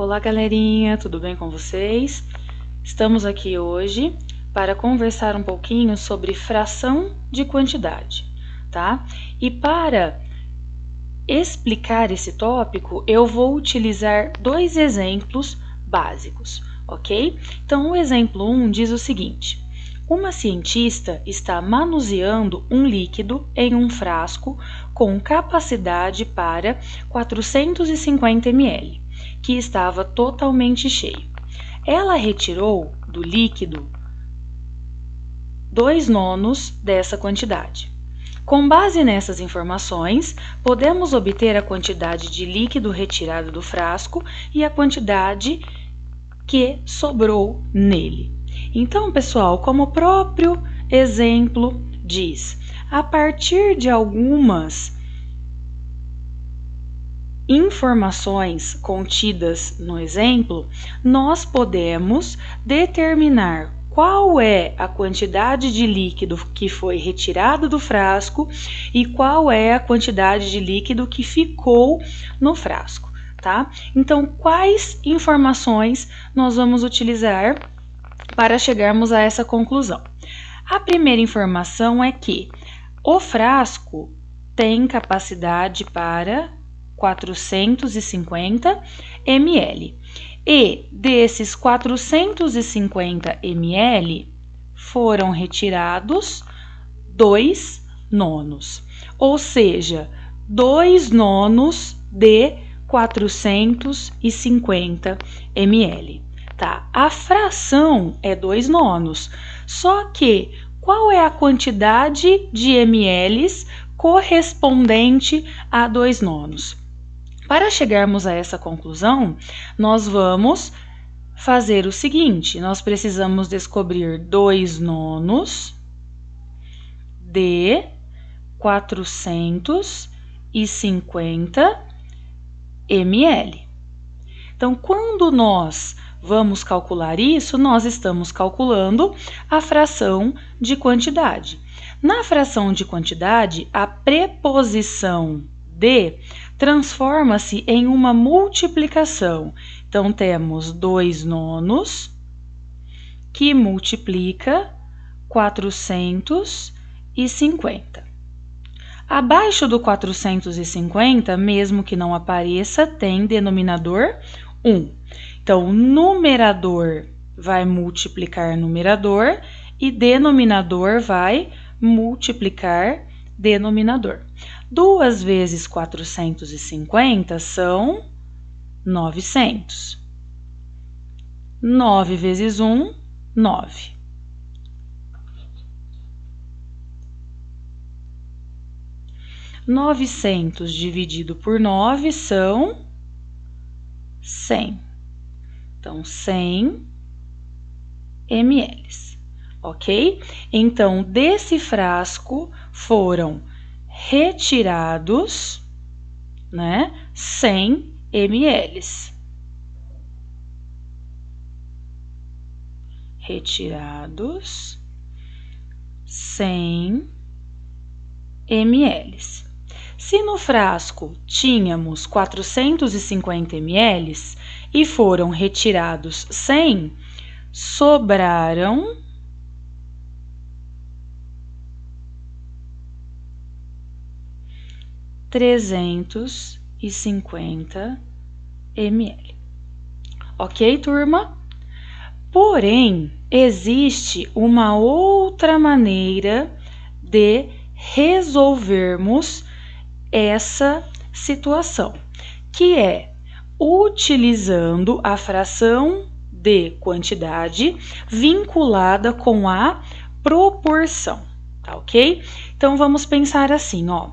Olá, galerinha, tudo bem com vocês? Estamos aqui hoje para conversar um pouquinho sobre fração de quantidade, tá? E para explicar esse tópico, eu vou utilizar dois exemplos básicos, ok? Então, o exemplo 1 diz o seguinte: uma cientista está manuseando um líquido em um frasco com capacidade para 450 ml, que estava totalmente cheio. Ela retirou do líquido 2/9 dessa quantidade. Com base nessas informações, podemos obter a quantidade de líquido retirado do frasco e a quantidade que sobrou nele. Então, pessoal, como o próprio exemplo diz, a partir de algumas informações contidas no exemplo, nós podemos determinar qual é a quantidade de líquido que foi retirado do frasco e qual é a quantidade de líquido que ficou no frasco, tá? Então, quais informações nós vamos utilizar para chegarmos a essa conclusão? A primeira informação é que o frasco tem capacidade para 450 ml. E desses 450 ml foram retirados 2/9, ou seja, 2/9 de 450 ml. Tá? A fração é 2/9, só que qual é a quantidade de ml correspondente a 2/9? Para chegarmos a essa conclusão, nós vamos fazer o seguinte: nós precisamos descobrir 2/9 de 450 ml. Então, quando nós vamos calcular isso, nós estamos calculando a fração de quantidade. Na fração de quantidade, a preposição de transforma-se em uma multiplicação. Então, temos 2/9 que multiplica 450. Abaixo do 450, mesmo que não apareça, tem denominador 1. Então, numerador vai multiplicar numerador e denominador vai multiplicar denominador. 2 vezes 450 são 900. 9 vezes 1, 9. 900 dividido por 9 são 100. Então, 100 ml, ok? Então, desse frasco foram retirados, 100 ml. Retirados 100 ml. Se no frasco tínhamos 450 ml e foram retirados 100, sobraram 350 ml. Ok, turma? Porém, existe uma outra maneira de resolvermos essa situação, que é utilizando a fração de quantidade vinculada com a proporção, tá ok? Então, vamos pensar assim, ó.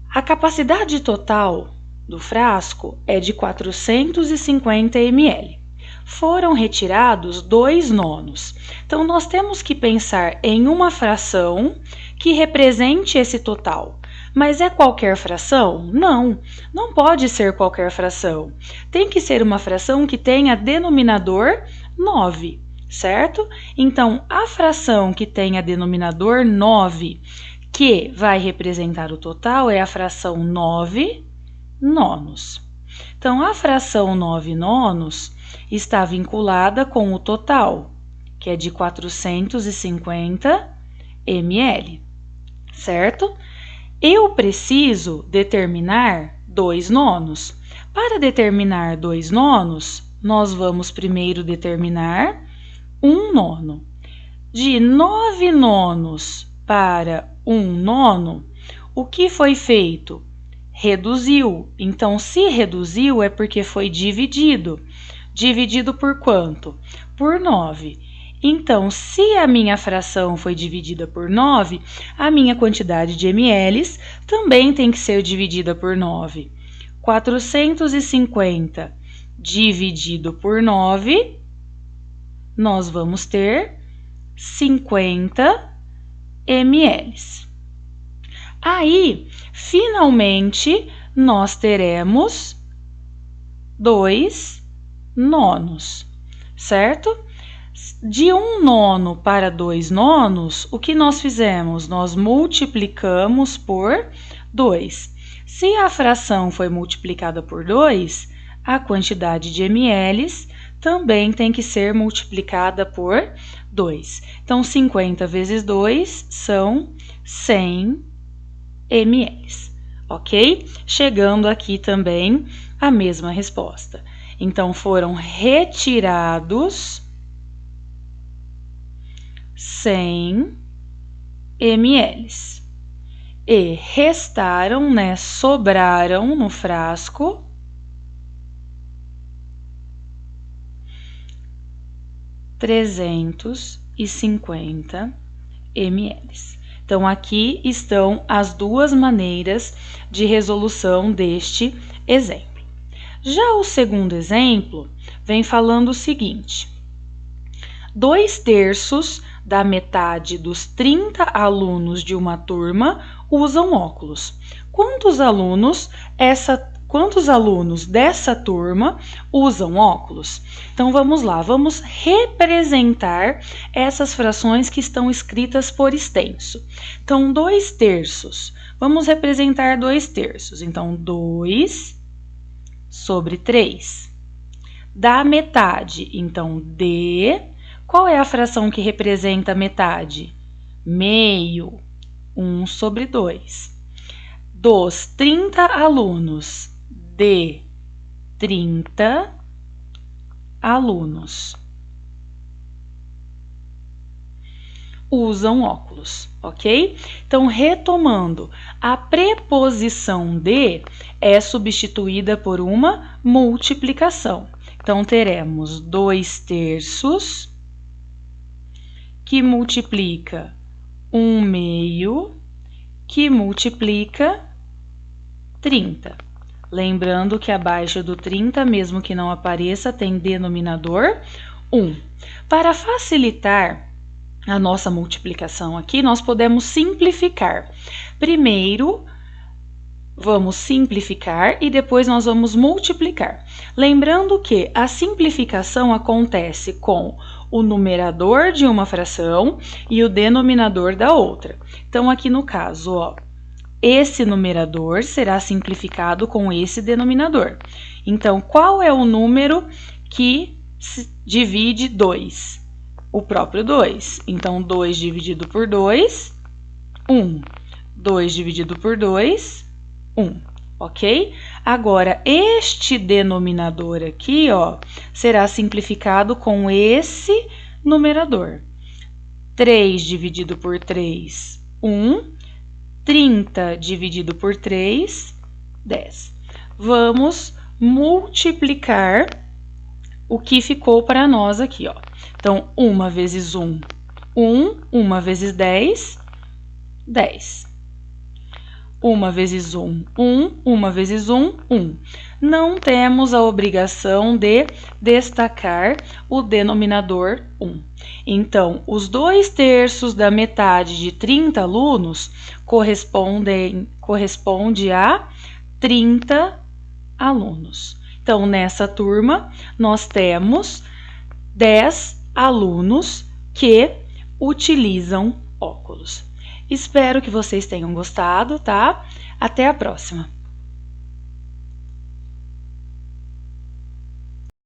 A capacidade total do frasco é de 450 ml. Foram retirados 2/9. Então, nós temos que pensar em uma fração que represente esse total. Mas é qualquer fração? Não, não pode ser qualquer fração. Tem que ser uma fração que tenha denominador 9, certo? Então, a fração que tenha denominador 9, que vai representar o total, é a fração 9/9. Então, a fração 9/9 está vinculada com o total, que é de 450 ml, certo? Eu preciso determinar 2/9. Para determinar 2/9, nós vamos primeiro determinar 1/9. De 9/9 para 1/9, o que foi feito? Reduziu. Então, se reduziu é porque foi dividido. Dividido por quanto? Por 9. Então, se a minha fração foi dividida por 9, a minha quantidade de ml também tem que ser dividida por 9. 450 dividido por 9, nós vamos ter 50 ml. Aí, finalmente, nós teremos 2/9, certo? De 1/9 para 2/9, o que nós fizemos? Nós multiplicamos por 2. Se a fração foi multiplicada por 2, a quantidade de ml também tem que ser multiplicada por 2. Então, 50 vezes 2 são 100 ml, ok? Chegando aqui também a mesma resposta. Então, foram retirados 100 ml e restaram, né, sobraram no frasco 350 ml. Então, aqui estão as duas maneiras de resolução deste exemplo. Já o segundo exemplo vem falando o seguinte: 2/3 da metade dos 30 alunos de uma turma usam óculos. Quantos alunos dessa turma usam óculos? Então, vamos lá, vamos representar essas frações que estão escritas por extenso. Então, 2/3, vamos representar 2/3. Então, 2/3. Da metade, então, qual é a fração que representa a metade? Meio, 1/2. Dos 30 alunos, de 30 alunos usam óculos, ok? Então, retomando, a preposição de é substituída por uma multiplicação. Então, teremos 2/3 que multiplica 1/2 que multiplica 30. Lembrando que abaixo do 30, mesmo que não apareça, tem denominador 1. Para facilitar a nossa multiplicação aqui, nós podemos simplificar. Primeiro, vamos simplificar e depois nós vamos multiplicar. Lembrando que a simplificação acontece com o numerador de uma fração e o denominador da outra. Então, aqui no caso, ó, esse numerador será simplificado com esse denominador. Então, qual é o número que divide 2? O próprio 2. Então, 2 dividido por 2, 1. 2 dividido por 2, 1. Ok? Agora, este denominador aqui, ó, será simplificado com esse numerador. 3 dividido por 3, 1. 30 dividido por 3, 10. Vamos multiplicar o que ficou para nós aqui, ó. Então, 1 vezes 1, 1. 1 vezes 10, 10. 1 vezes 1, 1. 1 vezes 1, 1. Não temos a obrigação de destacar o denominador 1. Então, os 2/3 da metade de 30 alunos corresponde a 30 alunos. Então, nessa turma, nós temos 10 alunos que utilizam óculos. Espero que vocês tenham gostado, tá? Até a próxima!